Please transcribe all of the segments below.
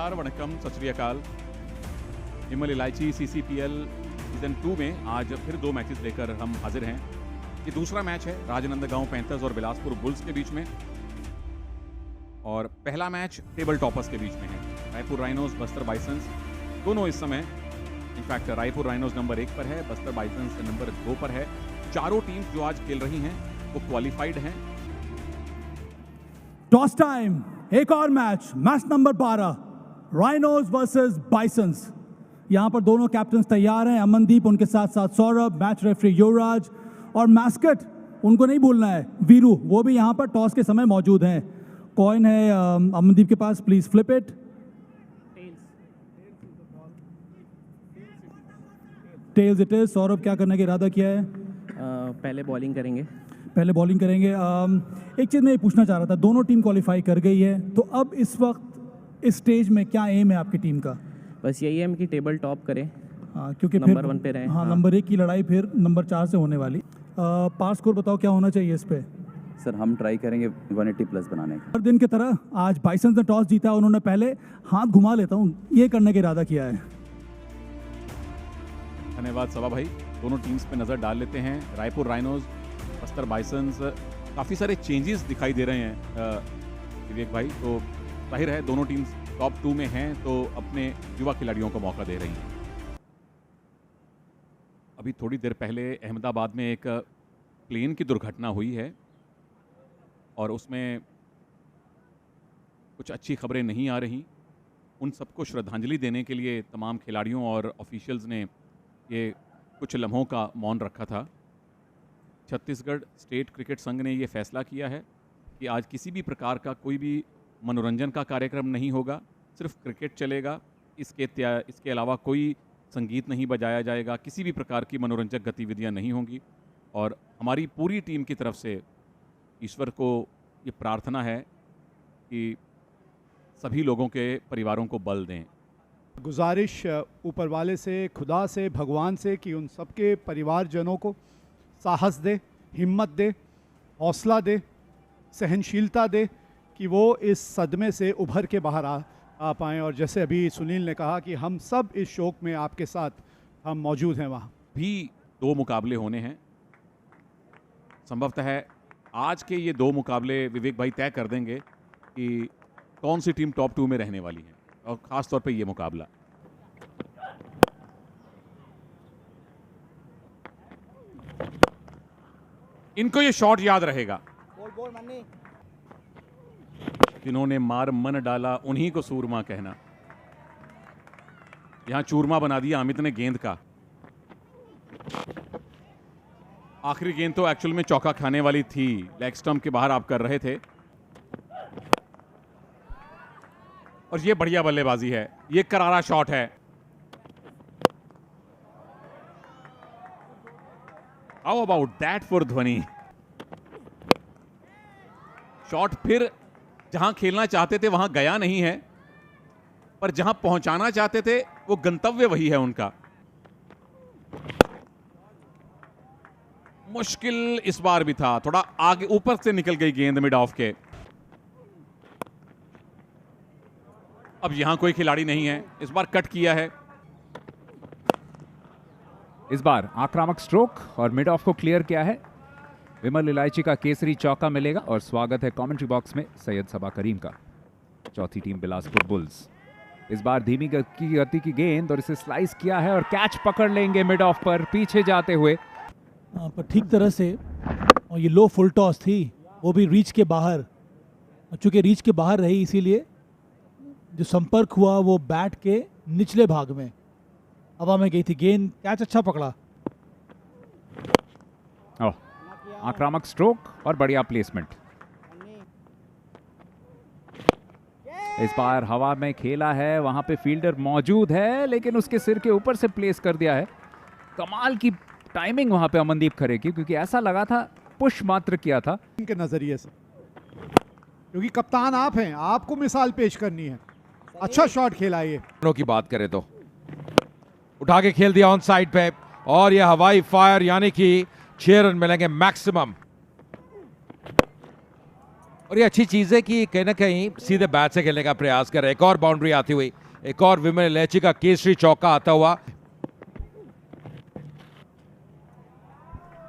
नमस्कार, वणक्कम, सत श्री अकाल। विमल इलायची CCPL सीजन 2 में आज फिर 2 मैचेस लेकर हम हाजिर हैं। ये दूसरा मैच है राजनांदगांव पैंथर्स और बिलासपुर बुल्स के बीच में, और पहला मैच टेबल टॉपर्स के बीच में है। रायपुर राइनोज, बस्तर बाइसंस, दोनों इस समय इनफैक्ट रायपुर राइनोज नंबर 1 पर है, बस्तर बाइसंस नंबर 2 पर है। चारों टीम्स जो आज खेल रही हैं वो क्वालिफाइड हैं। टॉस टाइम, एक और मैच नंबर 12, राइनोज वर्सेस बाइसंस। यहां पर दोनों कैप्टन तैयार हैं, अमनदीप, उनके साथ साथ सौरभ, मैच रेफरी युवराज और मैस्कट, उनको नहीं भूलना है, वीरू, वो भी यहां पर टॉस के समय मौजूद हैं। कॉइन है अमनदीप के पास, please flip it. Tails it is. Saurabh, क्या करने का इरादा किया है? पहले बॉलिंग करेंगे। पहले बॉलिंग करेंगे। एक चीज़ मैं ये पूछना चाह रहा था, दोनों टीम क्वालिफाई कर गई है, तो अब इस वक्त इस स्टेज में क्या एम है आपकी टीम का? बस यही है कि टेबल टॉप करें, क्योंकि नंबर 1 पे रहे। हाँ, नंबर 1 की लड़ाई फिर नंबर 4 से होने वाली। पास स्कोर बताओ क्या होना चाहिए इस पे? सर हम ट्राई करेंगे 180 प्लस बनाने का। हर दिन की तरह आज बाइसंस ने टॉस जीता, उन्होंने पहले हाथ घुमा लेता हूँ ये करने का इरादा किया है। धन्यवाद सभा भाई। दोनों टीम्स पे नज़र डाल लेते हैं। रायपुर राइनोज, बस्तर बाइसंस, काफ़ी सारे चेंजेस दिखाई दे रहे हैं विवेक भाई, तो जाहिर है दोनों टीम्स टॉप 2 में हैं, तो अपने युवा खिलाड़ियों को मौका दे रही हैं। अभी थोड़ी देर पहले अहमदाबाद में एक प्लेन की दुर्घटना हुई है और उसमें कुछ अच्छी खबरें नहीं आ रही। उन सबको श्रद्धांजलि देने के लिए तमाम खिलाड़ियों और ऑफिशियल्स ने ये कुछ लम्हों का मौन रखा था। छत्तीसगढ़ स्टेट क्रिकेट संघ ने ये फैसला किया है कि आज किसी भी प्रकार का कोई भी मनोरंजन का कार्यक्रम नहीं होगा, सिर्फ क्रिकेट चलेगा। इसके अलावा कोई संगीत नहीं बजाया जाएगा, किसी भी प्रकार की मनोरंजक गतिविधियां नहीं होंगी। और हमारी पूरी टीम की तरफ से ईश्वर को ये प्रार्थना है कि सभी लोगों के परिवारों को बल दें। गुजारिश ऊपर वाले से, खुदा से, भगवान से कि उन सबके परिवारजनों को साहस दे, हिम्मत दे, हौसला दे, सहनशीलता दे कि वो इस सदमे से उभर के बाहर आ पाएँ। और जैसे अभी सुनील ने कहा कि हम सब इस शोक में आपके साथ हम मौजूद हैं। वहाँ भी 2 मुकाबले होने हैं। संभवतः आज के ये 2 मुकाबले विवेक भाई तय कर देंगे कि कौन सी टीम टॉप 2 में रहने वाली है, और ख़ास तौर पे ये मुकाबला। इनको ये शॉट याद रहेगा। जिन्होंने मार मन डाला उन्हीं को सूरमा कहना। यहां चूरमा बना दिया अमित ने गेंद का। आखिरी गेंद तो एक्चुअल में चौका खाने वाली थी, लेग स्टंप के बाहर आप कर रहे थे। और ये बढ़िया बल्लेबाजी है, ये करारा शॉट है। हाउ अबाउट दैट फॉर ध्वनि? शॉट फिर जहां खेलना चाहते थे वहां गया नहीं है, पर जहां पहुंचाना चाहते थे वो गंतव्य वही है उनका। मुश्किल इस बार भी था, थोड़ा आगे ऊपर से निकल गई गेंद मिड ऑफ के। अब यहां कोई खिलाड़ी नहीं है, इस बार कट किया है। इस बार आक्रामक स्ट्रोक और मिड ऑफ को क्लियर किया है। विमल इलायची का केसरी चौका मिलेगा और स्वागत है कमेंट्री बॉक्स में सैयद सबा करीम का। चौथी टीम बिलासपुर बुल्स। इस बार धीमी गति की गेंद और इसे स्लाइस किया है और कैच पकड़ लेंगे मिड ऑफ पर पीछे जाते हुए। पर ठीक तरह से, और ये लो फुल टॉस थी, वो भी रीच के बाहर। चूंकि रीच के बाहर रही इसीलिए जो संपर्क हुआ वो बैट के निचले भाग में हवा में गई थी गेंद। कैच अच्छा पकड़ा। आक्रामक स्ट्रोक और बढ़िया प्लेसमेंट। इस बार हवा में खेला है, वहां पे फील्डर मौजूद है लेकिन उसके सिर के ऊपर से प्लेस कर दिया है। कमाल की टाइमिंग वहां पे अमनदीप खरे की, क्योंकि ऐसा लगा था पुश मात्र किया था इनके नजरिए से, क्योंकि कप्तान आप हैं, आपको मिसाल पेश करनी है। अच्छा शॉट खेला ये। की बात करें तो उठा के खेल दिया ऑन साइड पे, और यह हवाई फायर, यानी कि 6 रन मिलेंगे मैक्सिमम। और ये अच्छी चीज है कि कहीं ना कहीं सीधे बैट से खेलने का प्रयास कर रहे हैं। एक और बाउंड्री आती हुई, एक और विमल इलायची का केसरी चौका आता हुआ,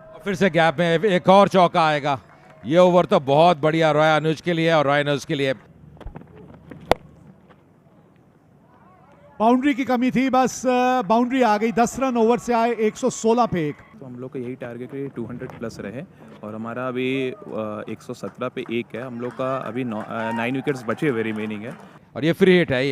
और फिर से गैप में एक और चौका आएगा। ये ओवर तो बहुत बढ़िया रॉय अनुज के लिए और रॉय अनुज के लिए। बाउंड्री की कमी थी, बस बाउंड्री आ गई। 10 रन ओवर से आए, 116 पे 1। तो हम लोग का यही टारगेट है 200 प्लस रहे, और हमारा अभी 117 पे 1 है। हम लोग का अभी 9 विकेट्स बचे हुए रिमेनिंग है। और ये फ्री हिट है,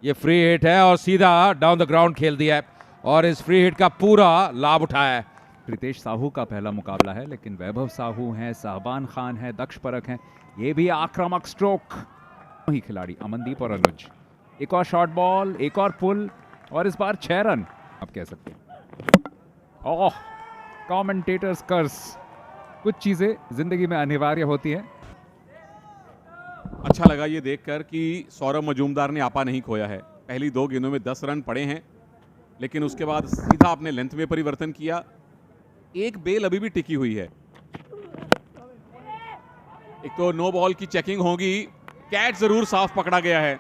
ये फ्री हिट है और सीधा डाउन द ग्राउंड खेल दिया है और इस फ्री हिट का पूरा लाभ उठाया है। प्रीतेश साहू का पहला मुकाबला है, लेकिन वैभव साहू हैं, साहबान खान है, दक्ष परख हैं, ये भी आक्रामक स्ट्रोक ही खिलाड़ी अमनदीप और अनुज। एक और शॉर्ट बॉल, एक और पुल, और इस बार 6 रन आप कह सकते हैं। ओह, कमेंटेटर्स कर्स। कुछ चीजें जिंदगी में अनिवार्य होती हैं। अच्छा लगा ये देखकर कि सौरभ मजूमदार ने आपा नहीं खोया है। पहली 2 गेंदों में 10 रन पड़े हैं, लेकिन उसके बाद सीधा अपने लेंथ में परिवर्तन किया। एक बेल अभी भी टिकी हुई है। एक तो नो बॉल की चेकिंग होगी, कैच जरूर साफ पकड़ा गया है।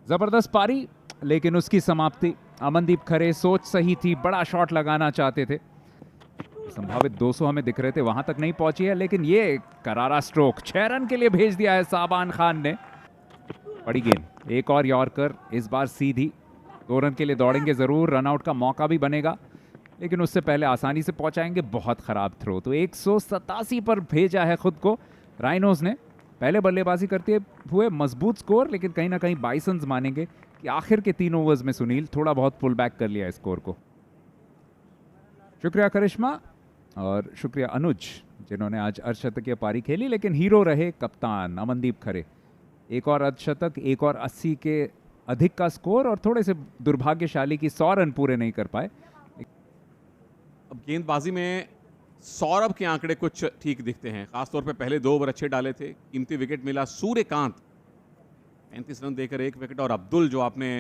जबरदस्त पारी, लेकिन उसकी समाप्ति। अमनदीप खरे सोच सही थी, बड़ा शॉट लगाना चाहते थे, संभावित 200 हमें दिख रहे थे, वहां तक नहीं पहुंची है, लेकिन ये करारा स्ट्रोक 6 रन के लिए भेज दिया है साहबान खान ने। बड़ी गेंद, एक और यॉर्कर, इस बार सीधी। 2 रन के लिए दौड़ेंगे जरूर, रनआउट का मौका भी बनेगा, लेकिन उससे पहले आसानी से पहुंचाएंगे। बहुत खराब थ्रो, तो 187 पर भेजा है खुद को राइनोज ने। पहले बल्लेबाजी करते हुए मजबूत स्कोर, लेकिन कहीं ना कहीं बाइसन्स मानेंगे कि आखिर के 3 ओवर्स में सुनील थोड़ा बहुत पुल बैक कर लिया स्कोर को। शुक्रिया करिश्मा और शुक्रिया अनुज, जिन्होंने आज अर्धशतकीय पारी खेली, लेकिन हीरो रहे कप्तान अमनदीप खरे। एक और अर्धशतक, एक और 80 के अधिक का स्कोर, और थोड़े से दुर्भाग्यशाली कि 100 रन पूरे नहीं कर पाए। अब गेंदबाजी में सौरभ के आंकड़े कुछ ठीक दिखते हैं, खासतौर पे पहले 2 ओवर अच्छे डाले थे। कीमती विकेट मिला सूर्यकांत, 35 रन देकर 1 विकेट, और अब्दुल जो आपने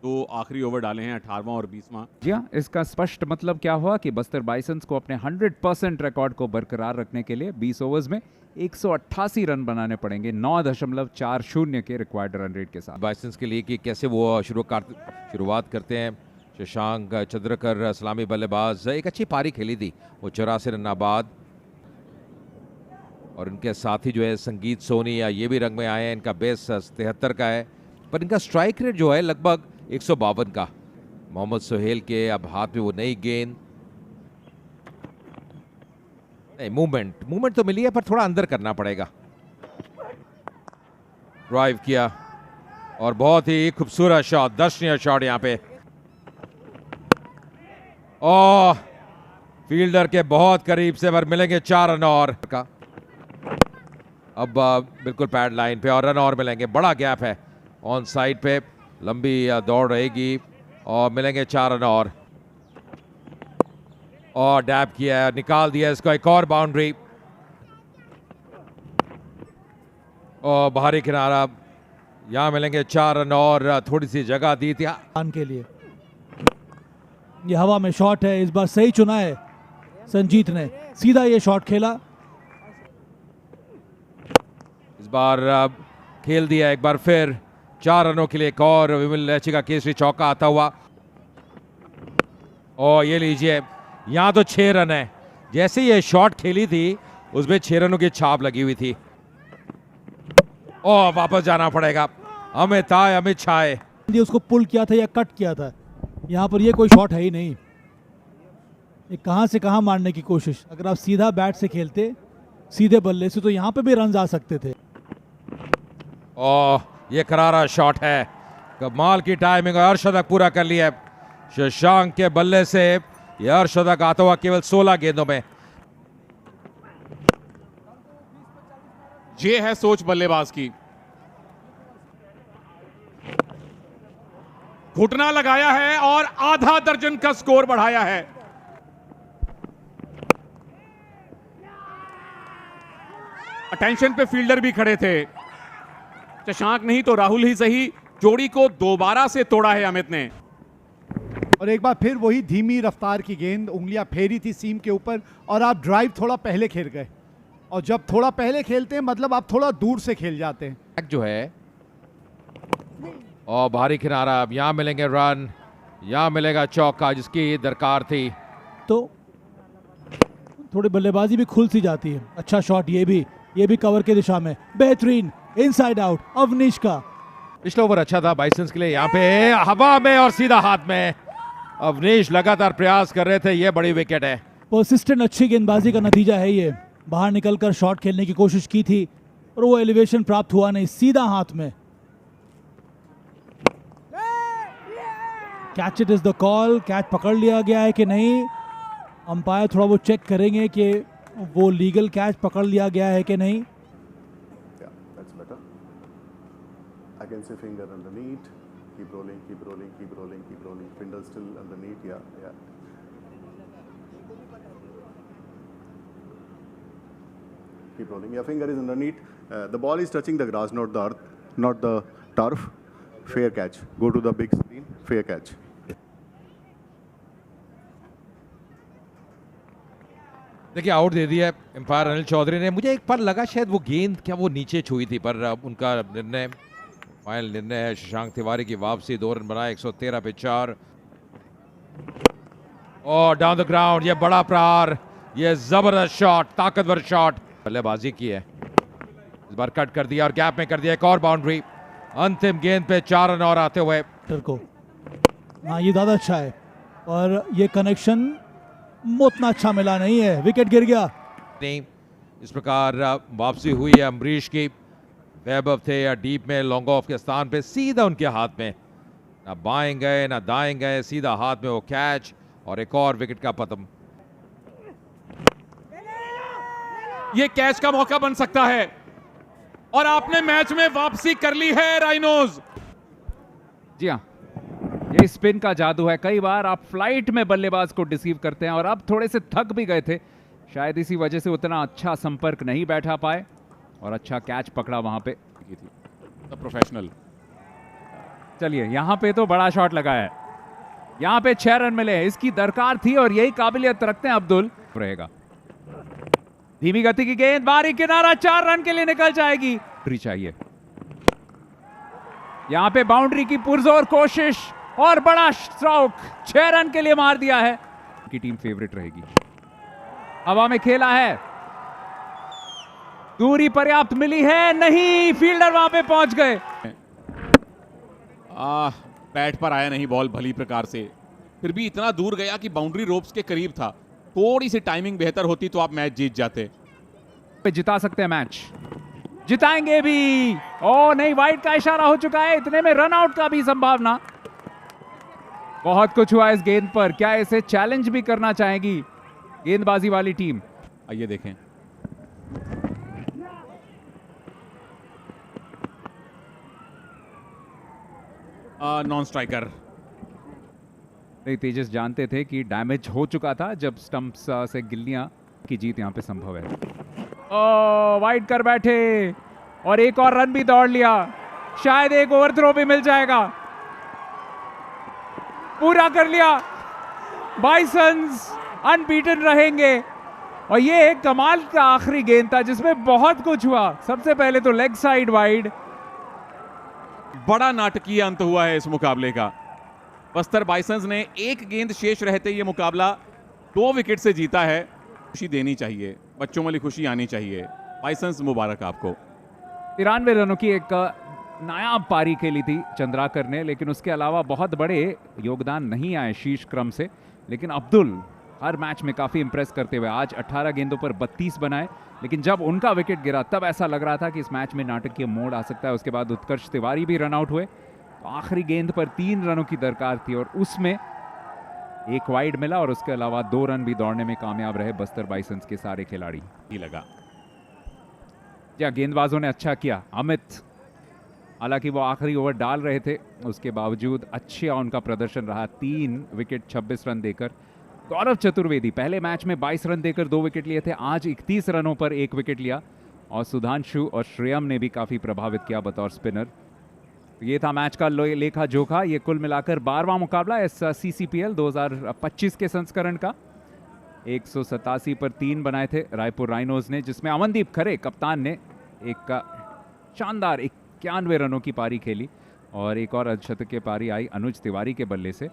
2 आखिरी ओवर डाले हैं, 18वां और 20वां। जी हाँ, इसका स्पष्ट मतलब क्या हुआ कि बस्तर बाइसन्स को अपने 100% रिकॉर्ड को बरकरार रखने के लिए 20 ओवर्स में 188 रन बनाने पड़ेंगे, 9.40 के रिक्वायर्ड रन रेट के साथ। बाइसन्स के लिए कि कैसे वो शुरुआत करते हैं। शशांक चंद्रकर सलामी बल्लेबाज, एक अच्छी पारी खेली थी वो 84 रन बाद, और इनके साथी जो है संगीत सोनी, या ये भी रंग में आए हैं। इनका बेस 73 का है, पर इनका स्ट्राइक रेट जो है लगभग 152 का। मोहम्मद सोहेल के अब हाथ में वो नई गेंद, नहीं मूवमेंट तो मिली है, पर थोड़ा अंदर करना पड़ेगा। ड्राइव किया और बहुत ही खूबसूरत शॉट, दर्शनीय शॉट यहाँ पे। ओह, फील्डर के बहुत करीब से, पर मिलेंगे 4 रन और का। अब बिल्कुल पैड लाइन पे, और रन और मिलेंगे। बड़ा गैप है ऑन साइड पे, लंबी दौड़ रहेगी और मिलेंगे 4 रन और डैप किया है, निकाल दिया इसको। एक और बाउंड्री और बाहरी किनारा, यहां मिलेंगे 4 रन और। थोड़ी सी जगह दी थी के लिए। ये हवा में शॉट है, इस बार सही चुना है संजीत ने, सीधा ये शॉट खेला। इस बार खेल दिया एक बार फिर 4 रनों के लिए। एक और विमल इलायची का केसरी चौका आता हुआ, और ये लीजिए, यहां तो 6 रन है। जैसे ये शॉट खेली थी उसमें 6 रनों की छाप लगी हुई थी। और वापस जाना पड़ेगा, अमित आए अमित छाए। उसको पुल किया था या कट किया था, यहाँ पर ये कोई शॉट है ही नहीं। ये कहाँ से कहाँ मारने की कोशिश। अगर आप सीधा बैट से खेलते, सीधे बल्ले से, तो यहाँ पे भी रन आ सकते थे। ओह, ये करारा शॉट है, कमाल की टाइमिंग, और अर्धशतक पूरा कर लिया शशांक के बल्ले से। यह अर्धशतक आता हुआ केवल 16 गेंदों में। ये है सोच बल्लेबाज की। घुटना लगाया है और आधा दर्जन का स्कोर बढ़ाया है। अटेंशन पे फील्डर भी खड़े थे। शशांक नहीं तो राहुल ही सही, जोड़ी को दोबारा से तोड़ा है अमित ने। और एक बार फिर वही धीमी रफ्तार की गेंद, उंगलियां फेरी थी सीम के ऊपर और आप ड्राइव थोड़ा पहले खेल गए। और जब थोड़ा पहले खेलते हैं मतलब आप थोड़ा दूर से खेल जाते हैं। जो है और भारी किनारा, अब यहाँ मिलेंगे रन, यहाँ मिलेगा चौका जिसकी दरकार थी। तो थोड़ी बल्लेबाजी भी खुल सी जाती है। अच्छा शॉट, ये भी कवर के दिशा में, बेहतरीन इनसाइड आउट अवनीश का। पिछला ओवर अच्छा था बाइसंस के लिए, यहाँ पे हवा में और सीधा हाथ में। अवनीश लगातार प्रयास कर रहे थे, ये बड़ी विकेट है। परसिस्टेंट अच्छी गेंदबाजी का नतीजा है ये। बाहर निकलकर शॉट खेलने की कोशिश की थी और वो एलिवेशन प्राप्त हुआ नहीं, सीधा हाथ में। Catch it is the call. Catch पकड़ लिया गया है कि नहीं, अंपायर थोड़ा वो चेक करेंगे कि वो लीगल कैच पकड़ लिया गया है कि नहीं। Yeah, that's better. I can see finger underneath. Keep rolling, keep rolling, keep rolling, keep rolling. Finger still underneath. Yeah, yeah. Keep rolling. Your finger is underneath. The ball is touching the grass, not the earth, not the turf. Fair catch. Go to the big screen. Fair catch. देखिए out दे दिया empire Anil Chaudhary ने। मुझे एक पल लगा शायद वो गेंद क्या वो नीचे छुई थी, पर उनका निर्णय, फाइनल निर्णय है शशांक तिवारी की वापसी। 2 रन बनाए 113 पे 4 और डाउन द ग्राउंड। ये बड़ा प्रहार, ये जबरदस्त शॉट, ताकतवर शॉट। बल्लेबाजी की है, इस बार कट कर दिया और गैप में कर दिया एक और बाउंड्री। अंतिम गेंद पे 4 रन और आते हुए को। हाँ, ये ज़्यादा अच्छा है और ये कनेक्शन उतना अच्छा मिला नहीं है, विकेट गिर गया। नहीं, इस प्रकार वापसी हुई है अमरीश की। वैभव थे या डीप में लॉन्ग ऑफ के स्थान पे, सीधा उनके हाथ में, ना बाएं गए ना दाएं गए, सीधा हाथ में वो कैच और एक और विकेट का पतन। ये कैच का मौका बन सकता है और आपने मैच में वापसी कर ली है राइनोज। जी हाँ, ये स्पिन का जादू है। कई बार आप फ्लाइट में बल्लेबाज को डिसीव करते हैं और अब थोड़े से थक भी गए थे, शायद इसी वजह से उतना अच्छा संपर्क नहीं बैठा पाए और अच्छा कैच पकड़ा वहां पे। प्रोफेशनल। चलिए, यहां पे तो बड़ा शॉट लगा है, यहां पे 6 रन मिले, इसकी दरकार थी और यही काबिलियत रखते हैं अब्दुल। रहेगा धीमी गति की गेंद, बारी किनारा, 4 रन के लिए निकल जाएगी। चाहिए यहां पे बाउंड्री की पुरजोर कोशिश और बड़ा स्ट्रोक, 6 रन के लिए मार दिया है। की टीम फेवरेट रहेगी। हवा में खेला है, दूरी पर्याप्त मिली है नहीं, फील्डर वहां पे पहुंच गए। बैट पर आया नहीं बॉल भली प्रकार से, फिर भी इतना दूर गया कि बाउंड्री रोप्स के करीब था। थोड़ी सी टाइमिंग बेहतर होती तो आप मैच जीत जाते। जिता सकते हैं मैच, जिताएंगे भी। ओ नहीं, वाइड का इशारा हो चुका है, इतने में रन आउट का भी संभावना। बहुत कुछ हुआ इस गेंद पर, क्या इसे चैलेंज भी करना चाहेगी गेंदबाजी वाली टीम? आइए देखें। Non striker. तेजस जानते थे कि डैमेज हो चुका था जब स्टंप्स से गिल्लियां की जीत यहां पे संभव है। ओ वाइड कर बैठे और एक और रन भी दौड़ लिया, शायद एक ओवर थ्रो भी मिल जाएगा। पूरा कर लिया, बाइसंस अनबीटन रहेंगे। और ये एक कमाल का आखिरी गेंद था जिसमें बहुत कुछ हुआ। सबसे पहले तो लेग साइड वाइड, बड़ा नाटकीय अंत हुआ है इस मुकाबले का। बस्तर बाइसंस ने एक गेंद शेष रहते ये मुकाबला 2 विकेट से जीता है। खुशी देनी चाहिए, बच्चों वाली खुशी आनी चाहिए। बाइसंस मुबारक आपको। 93 रनों की एक नायाब पारी खेली थी चंद्राकर ने, लेकिन उसके अलावा बहुत बड़े योगदान नहीं आए शीर्ष क्रम से। लेकिन अब्दुल हर मैच में काफ़ी इंप्रेस करते हुए आज 18 गेंदों पर 32 बनाए, लेकिन जब उनका विकेट गिरा तब ऐसा लग रहा था कि इस मैच में नाटकीय मोड़ आ सकता है। उसके बाद उत्कर्ष तिवारी भी रन आउट हुए, तो आखिरी गेंद पर 3 रनों की दरकार थी और उसमें एक वाइड मिला और उसके अलावा 2 रन भी दौड़ने में कामयाब रहे बस्तर बाइसंस के सारे खिलाड़ी। ही लगा क्या गेंदबाजों ने अच्छा किया। अमित हालांकि वो आखिरी ओवर डाल रहे थे, उसके बावजूद अच्छा उनका प्रदर्शन रहा। 3 विकेट 26 रन देकर। गौरव चतुर्वेदी पहले मैच में 22 रन देकर 2 विकेट लिए थे, आज 31 रनों पर 1 विकेट लिया। और सुधांशु और श्रेयम ने भी काफ़ी प्रभावित किया बतौर स्पिनर। ये था मैच का लेखा जोखा। ये कुल मिलाकर 12वां मुकाबला इस CCPL 2025 के संस्करण का। 187 पर 3 बनाए थे रायपुर राइनोज ने, जिसमें अमनदीप खरे कप्तान ने एक शानदार 91 रनों की पारी खेली और एक और अर्धशतकीय पारी आई अनुज तिवारी के बल्ले से।